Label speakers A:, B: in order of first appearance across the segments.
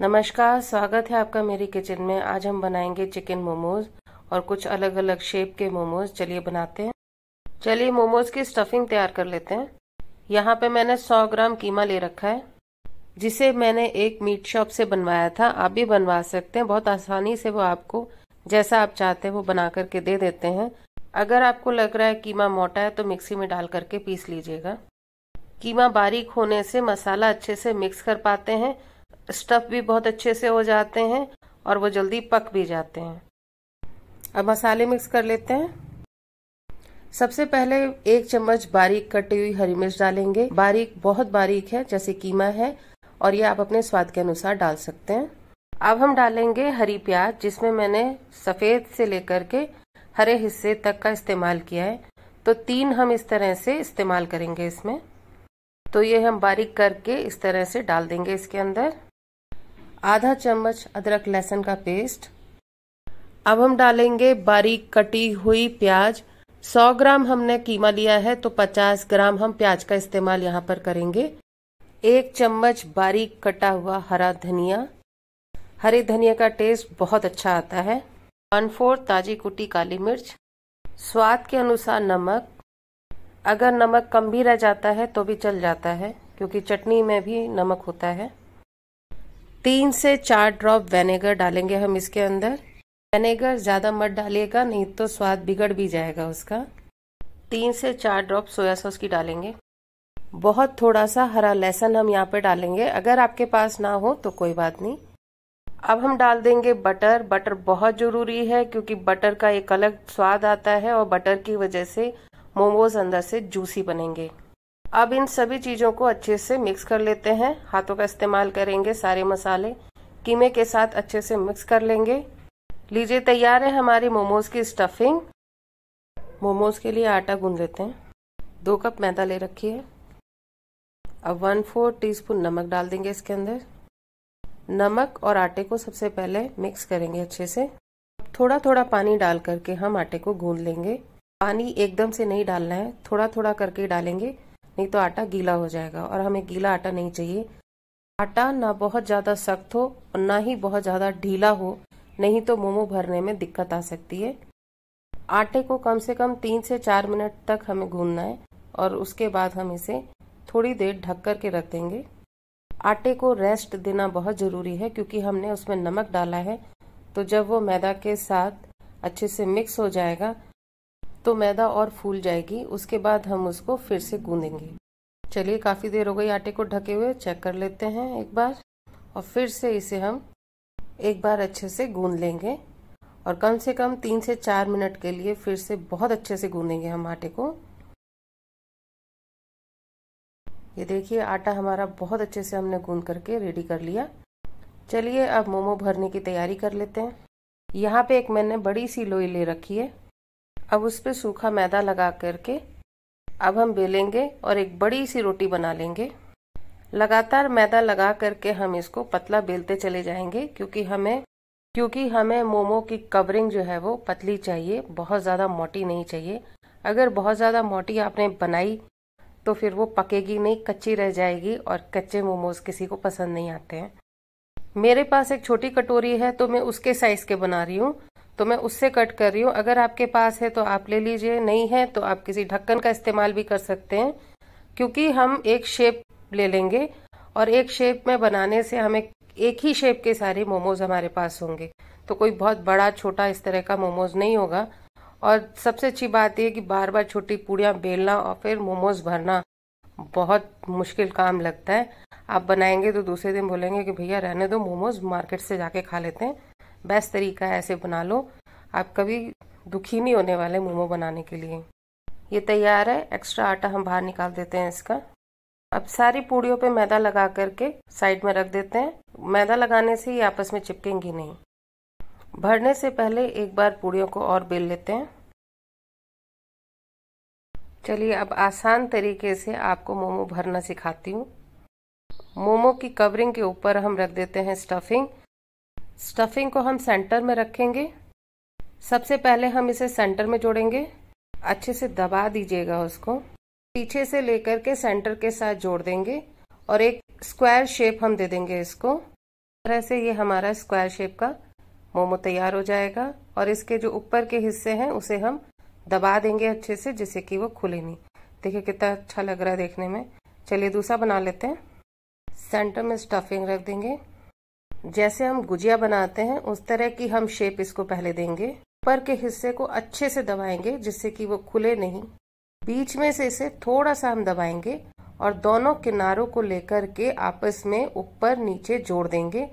A: नमस्कार, स्वागत है आपका मेरी किचन में। आज हम बनाएंगे चिकन मोमोज और कुछ अलग अलग शेप के मोमोज। चलिए बनाते हैं। चलिए मोमोज की स्टफिंग तैयार कर लेते हैं। यहाँ पे मैंने 100 ग्राम कीमा ले रखा है, जिसे मैंने एक मीट शॉप से बनवाया था। आप भी बनवा सकते हैं, बहुत आसानी से वो आपको जैसा आप चाहते हैं वो बना करके दे देते हैं। अगर आपको लग रहा है कीमा मोटा है तो मिक्सी में डाल करके पीस लीजिएगा। कीमा बारीक होने से मसाला अच्छे से मिक्स कर पाते हैं, स्टफ भी बहुत अच्छे से हो जाते हैं और वो जल्दी पक भी जाते हैं। अब मसाले मिक्स कर लेते हैं। सबसे पहले 1 चम्मच बारीक कटी हुई हरी मिर्च डालेंगे। बारीक, बहुत बारीक है जैसे कीमा है, और ये आप अपने स्वाद के अनुसार डाल सकते हैं। अब हम डालेंगे हरी प्याज, जिसमें मैंने सफेद से लेकर के हरे हिस्से तक का इस्तेमाल किया है, तो 3 हम इस तरह से इस्तेमाल करेंगे इसमें। तो ये हम बारीक करके इस तरह से डाल देंगे इसके अंदर। आधा चम्मच अदरक लहसुन का पेस्ट। अब हम डालेंगे बारीक कटी हुई प्याज। 100 ग्राम हमने कीमा लिया है तो 50 ग्राम हम प्याज का इस्तेमाल यहाँ पर करेंगे। 1 चम्मच बारीक कटा हुआ हरा धनिया। हरे धनिया का टेस्ट बहुत अच्छा आता है। 1/4 ताजी कुटी काली मिर्च। स्वाद के अनुसार नमक। अगर नमक कम भी रह जाता है तो भी चल जाता है, क्योंकि चटनी में भी नमक होता है। 3 से 4 ड्रॉप विनेगर डालेंगे हम इसके अंदर। विनेगर ज़्यादा मत डालिएगा, नहीं तो स्वाद बिगड़ भी जाएगा उसका। 3 से 4 ड्रॉप सोया सॉस की डालेंगे। बहुत थोड़ा सा हरा लहसुन हम यहाँ पे डालेंगे, अगर आपके पास ना हो तो कोई बात नहीं। अब हम डाल देंगे बटर। बटर बहुत ज़रूरी है, क्योंकि बटर का एक अलग स्वाद आता है और बटर की वजह से मोमोज अंदर से जूसी बनेंगे। अब इन सभी चीज़ों को अच्छे से मिक्स कर लेते हैं। हाथों का इस्तेमाल करेंगे। सारे मसाले कीमे के साथ अच्छे से मिक्स कर लेंगे। लीजिए, तैयार है हमारी मोमोज की स्टफिंग। मोमोज के लिए आटा गूंद लेते हैं। 2 कप मैदा ले रखी है। अब 1/4 टीस्पून नमक डाल देंगे इसके अंदर। नमक और आटे को सबसे पहले मिक्स करेंगे अच्छे से। थोड़ा थोड़ा पानी डाल करके हम आटे को गूंद लेंगे। पानी एकदम से नहीं डालना है, थोड़ा थोड़ा करके डालेंगे, नहीं तो आटा गीला हो जाएगा, और हमें गीला आटा नहीं चाहिए। आटा ना बहुत ज़्यादा सख्त हो और ना ही बहुत ज़्यादा ढीला हो, नहीं तो मोमो भरने में दिक्कत आ सकती है। आटे को कम से कम 3 से 4 मिनट तक हमें गूंदना है, और उसके बाद हम इसे थोड़ी देर ढक कर के रख देंगे। आटे को रेस्ट देना बहुत ज़रूरी है, क्योंकि हमने उसमें नमक डाला है, तो जब वो मैदा के साथ अच्छे से मिक्स हो जाएगा तो मैदा और फूल जाएगी। उसके बाद हम उसको फिर से गूंदेंगे। चलिए, काफ़ी देर हो गई आटे को ढके हुए। चेक कर लेते हैं एक बार, और फिर से इसे हम एक बार अच्छे से गूंद लेंगे, और कम से कम 3 से 4 मिनट के लिए फिर से बहुत अच्छे से गूंदेंगे हम आटे को। ये देखिए, आटा हमारा बहुत अच्छे से हमने गूंद करके रेडी कर लिया। चलिए, अब मोमो भरने की तैयारी कर लेते हैं। यहाँ पे एक मैंने बड़ी सी लोई ले रखी है। अब उस पर सूखा मैदा लगा करके अब हम बेलेंगे और एक बड़ी सी रोटी बना लेंगे। लगातार मैदा लगा करके हम इसको पतला बेलते चले जाएंगे, क्योंकि हमें मोमो की कवरिंग जो है वो पतली चाहिए, बहुत ज़्यादा मोटी नहीं चाहिए। अगर बहुत ज़्यादा मोटी आपने बनाई तो फिर वो पकेगी नहीं, कच्ची रह जाएगी, और कच्चे मोमोज किसी को पसंद नहीं आते हैं। मेरे पास एक छोटी कटोरी है, तो मैं उसके साइज़ के बना रही हूँ, तो मैं उससे कट कर रही हूँ। अगर आपके पास है तो आप ले लीजिए, नहीं है तो आप किसी ढक्कन का इस्तेमाल भी कर सकते हैं, क्योंकि हम एक शेप ले लेंगे, और एक शेप में बनाने से हमें एक ही शेप के सारे मोमोज हमारे पास होंगे, तो कोई बहुत बड़ा छोटा इस तरह का मोमोज नहीं होगा। और सबसे अच्छी बात यह कि बार बार छोटी पूड़ियाँ बेलना और फिर मोमोज भरना बहुत मुश्किल काम लगता है। आप बनाएंगे तो दूसरे दिन बोलेंगे कि भैया रहने दो, मोमोज मार्केट से जाके खा लेते हैं। बेस्ट तरीका है, ऐसे बना लो, आप कभी दुखी नहीं होने वाले मोमो बनाने के लिए। ये तैयार है। एक्स्ट्रा आटा हम बाहर निकाल देते हैं इसका। अब सारी पूड़ियों पे मैदा लगा करके साइड में रख देते हैं। मैदा लगाने से ही आपस में चिपकेंगी नहीं। भरने से पहले एक बार पूड़ियों को और बेल लेते हैं। चलिए, अब आसान तरीके से आपको मोमो भरना सिखाती हूँ। मोमो की कवरिंग के ऊपर हम रख देते हैं स्टफिंग। स्टफिंग को हम सेंटर में रखेंगे। सबसे पहले हम इसे सेंटर में जोड़ेंगे। अच्छे से दबा दीजिएगा उसको। पीछे से लेकर के सेंटर के साथ जोड़ देंगे, और एक स्क्वायर शेप हम दे देंगे इसको। तरह से ये हमारा स्क्वायर शेप का मोमो तैयार हो जाएगा। और इसके जो ऊपर के हिस्से हैं उसे हम दबा देंगे अच्छे से, जिससे कि वो खुले नहीं। देखिए कितना अच्छा लग रहा है देखने में। चलिए दूसरा बना लेते हैं। सेंटर में स्टफिंग रख देंगे। जैसे हम गुजिया बनाते हैं उस तरह की हम शेप इसको पहले देंगे। ऊपर के हिस्से को अच्छे से दबाएंगे जिससे कि वो खुले नहीं। बीच में से इसे थोड़ा सा हम दबाएंगे और दोनों किनारों को लेकर के आपस में ऊपर नीचे जोड़ देंगे,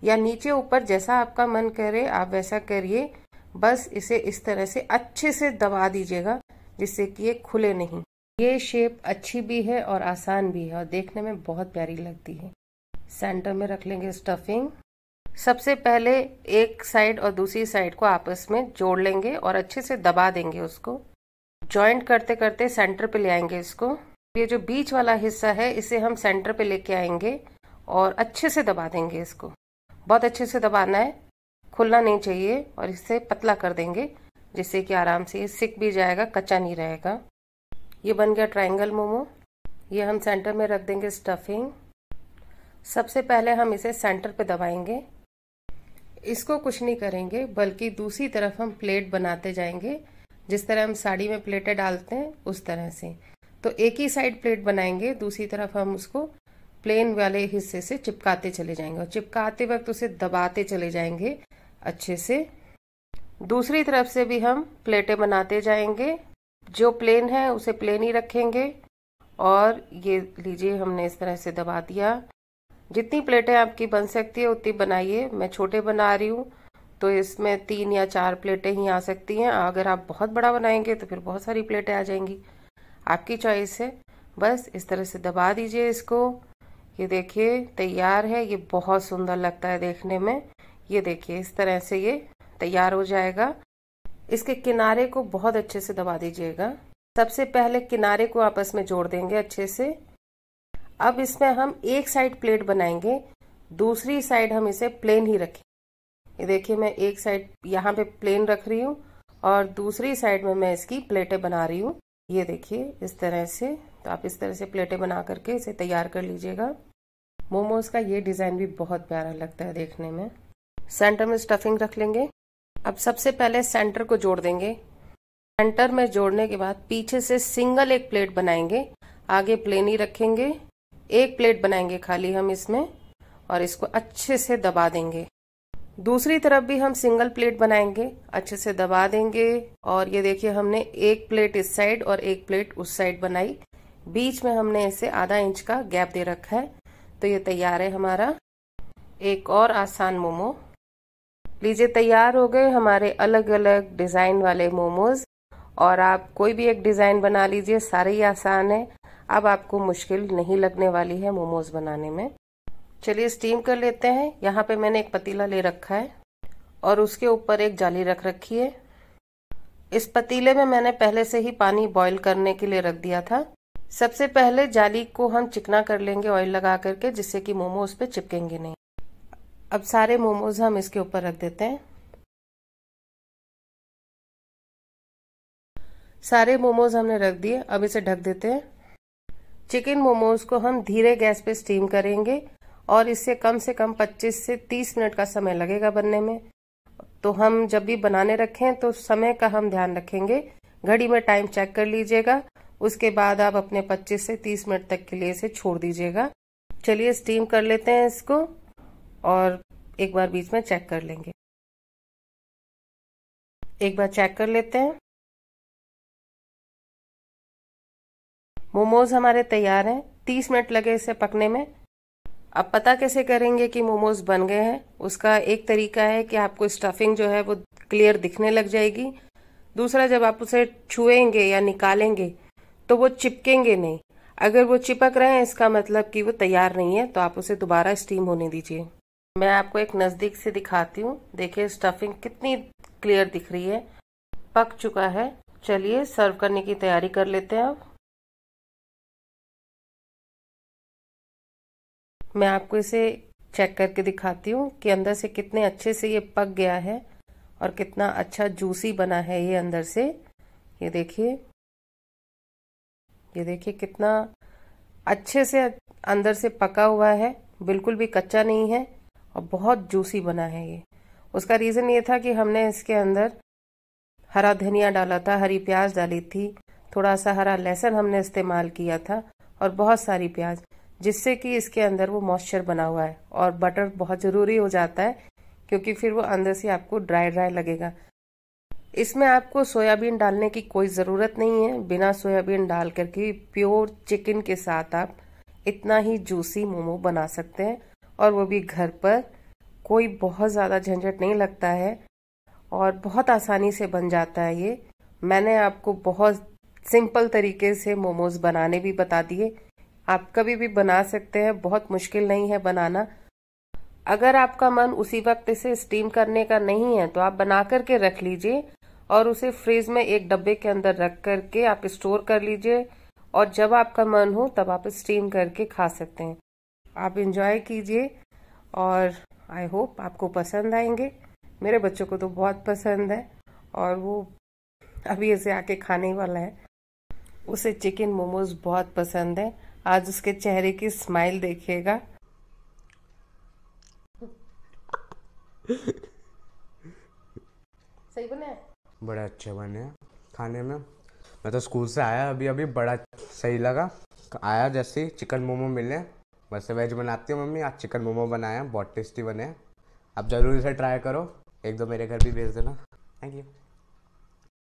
A: या नीचे ऊपर जैसा आपका मन करे आप वैसा करिए। बस इसे इस तरह से अच्छे से दबा दीजिएगा जिससे कि ये खुले नहीं। ये शेप अच्छी भी है और आसान भी है और देखने में बहुत प्यारी लगती है। सेंटर में रख लेंगे स्टफिंग। सबसे पहले एक साइड और दूसरी साइड को आपस में जोड़ लेंगे और अच्छे से दबा देंगे। उसको जॉइंट करते करते सेंटर पे ले आएंगे इसको। ये जो बीच वाला हिस्सा है इसे हम सेंटर पे लेके आएंगे और अच्छे से दबा देंगे। इसको बहुत अच्छे से दबाना है, खुलना नहीं चाहिए, और इससे पतला कर देंगे जिससे कि आराम से ये सिक भी जाएगा, कच्चा नहीं रहेगा। ये बन गया ट्रायंगल मोमो। ये हम सेंटर में रख देंगे स्टफिंग। सबसे पहले हम इसे सेंटर पे दबाएंगे। इसको कुछ नहीं करेंगे बल्कि दूसरी तरफ हम प्लेट बनाते जाएंगे। जिस तरह हम साड़ी में प्लेटें डालते हैं उस तरह से। तो एक ही साइड प्लेट बनाएंगे, दूसरी तरफ हम उसको प्लेन वाले हिस्से से चिपकाते चले जाएंगे और चिपकाते वक्त उसे दबाते चले जाएंगे अच्छे से। दूसरी तरफ से भी हम प्लेटें बनाते जाएंगे। जो प्लेन है उसे प्लेन ही रखेंगे। और ये लीजिए हमने इस तरह से दबा दिया। जितनी प्लेटें आपकी बन सकती है उतनी बनाइए। मैं छोटे बना रही हूँ तो इसमें 3 या 4 प्लेटें ही आ सकती हैं। अगर आप बहुत बड़ा बनाएंगे तो फिर बहुत सारी प्लेटें आ जाएंगी, आपकी चॉइस है। बस इस तरह से दबा दीजिए इसको। ये देखिए तैयार है। ये बहुत सुंदर लगता है देखने में। ये देखिए इस तरह से ये तैयार हो जाएगा। इसके किनारे को बहुत अच्छे से दबा दीजिएगा। सबसे पहले किनारे को आपस में जोड़ देंगे अच्छे से। अब इसमें हम एक साइड प्लेट बनाएंगे, दूसरी साइड हम इसे प्लेन ही रखें। ये देखिए मैं एक साइड यहाँ पे प्लेन रख रही हूँ और दूसरी साइड में मैं इसकी प्लेटें बना रही हूँ। ये देखिए इस तरह से। तो आप इस तरह से प्लेटें बना करके इसे तैयार कर लीजिएगा। मोमोज का ये डिजाइन भी बहुत प्यारा लगता है देखने में। सेंटर में स्टफिंग रख लेंगे। अब सबसे पहले सेंटर को जोड़ देंगे। सेंटर में जोड़ने के बाद पीछे से सिंगल एक प्लेट बनाएंगे, आगे प्लेन ही रखेंगे। एक प्लेट बनाएंगे खाली हम इसमें और इसको अच्छे से दबा देंगे। दूसरी तरफ भी हम सिंगल प्लेट बनाएंगे, अच्छे से दबा देंगे। और ये देखिए हमने एक प्लेट इस साइड और एक प्लेट उस साइड बनाई। बीच में हमने इसे आधा इंच का गैप दे रखा है। तो ये तैयार है हमारा एक और आसान मोमो। लीजिए तैयार हो गए हमारे अलग अलग डिजाइन वाले मोमोज। और आप कोई भी एक डिजाइन बना लीजिए, सारे ही आसान है। अब आपको मुश्किल नहीं लगने वाली है मोमोज बनाने में। चलिए स्टीम कर लेते हैं। यहाँ पे मैंने एक पतीला ले रखा है और उसके ऊपर एक जाली रख रखी है। इस पतीले में मैंने पहले से ही पानी बॉईल करने के लिए रख दिया था। सबसे पहले जाली को हम चिकना कर लेंगे ऑयल लगा करके, जिससे कि मोमो उस पे चिपकेंगे नहीं। अब सारे मोमोज हम इसके ऊपर रख देते हैं। सारे मोमोज हमने रख दिए। अब इसे ढक देते हैं। चिकन मोमोज को हम धीरे गैस पे स्टीम करेंगे और इससे कम से कम 25 से 30 मिनट का समय लगेगा बनने में। तो हम जब भी बनाने रखें तो समय का हम ध्यान रखेंगे। घड़ी में टाइम चेक कर लीजिएगा। उसके बाद आप अपने 25 से 30 मिनट तक के लिए इसे छोड़ दीजिएगा। चलिए स्टीम कर लेते हैं इसको और एक बार बीच में चेक कर लेंगे। एक बार चेक कर लेते हैं। मोमोज हमारे तैयार हैं। 30 मिनट लगे इसे पकने में। अब पता कैसे करेंगे कि मोमोज बन गए हैं? उसका एक तरीका है कि आपको स्टफिंग जो है वो क्लियर दिखने लग जाएगी। दूसरा, जब आप उसे छुएंगे या निकालेंगे तो वो चिपकेंगे नहीं। अगर वो चिपक रहे हैं इसका मतलब कि वो तैयार नहीं है, तो आप उसे दोबारा स्टीम होने दीजिए। मैं आपको एक नजदीक से दिखाती हूँ। देखिए स्टफिंग कितनी क्लियर दिख रही है, पक चुका है। चलिए सर्व करने की तैयारी कर लेते हैं। अब मैं आपको इसे चेक करके दिखाती हूँ कि अंदर से कितने अच्छे से ये पक गया है और कितना अच्छा जूसी बना है ये अंदर से। ये देखिए कितना अच्छे से अंदर से पका हुआ है, बिल्कुल भी कच्चा नहीं है और बहुत जूसी बना है ये। उसका रीज़न ये था कि हमने इसके अंदर हरा धनिया डाला था, हरी प्याज डाली थी, थोड़ा सा हरा लहसुन हमने इस्तेमाल किया था और बहुत सारी प्याज, जिससे कि इसके अंदर वो मॉइस्चर बना हुआ है। और बटर बहुत ज़रूरी हो जाता है क्योंकि फिर वो अंदर से आपको ड्राई ड्राई लगेगा। इसमें आपको सोयाबीन डालने की कोई ज़रूरत नहीं है। बिना सोयाबीन डाल करके प्योर चिकन के साथ आप इतना ही जूसी मोमो बना सकते हैं, और वो भी घर पर। कोई बहुत ज़्यादा झंझट नहीं लगता है और बहुत आसानी से बन जाता है ये। मैंने आपको बहुत सिंपल तरीके से मोमोज बनाने भी बता दिए, आप कभी भी बना सकते हैं, बहुत मुश्किल नहीं है बनाना। अगर आपका मन उसी वक्त इसे स्टीम करने का नहीं है तो आप बना करके रख लीजिए और उसे फ्रीज में एक डब्बे के अंदर रख करके आप स्टोर कर लीजिए, और जब आपका मन हो तब आप स्टीम करके खा सकते हैं। आप इंजॉय कीजिए और आई होप आपको पसंद आएंगे। मेरे बच्चों को तो बहुत पसंद है और वो अभी इसे आके खाने वाला है। उसे चिकन मोमोज बहुत पसंद है। आज उसके चेहरे की स्माइल देखिएगा। सही बने हैं?
B: बड़े अच्छे बने हैं खाने में। मैं तो स्कूल से आया अभी अभी, बड़ा सही लगा। आया जैसे ही चिकन मोमो मिले। वैसे वेज बनाती हूँ मम्मी, आज चिकन मोमो बनाया, बहुत टेस्टी बने हैं। आप ज़रूर इसे ट्राई करो, एक दो मेरे घर भी भेज देना। Thank you.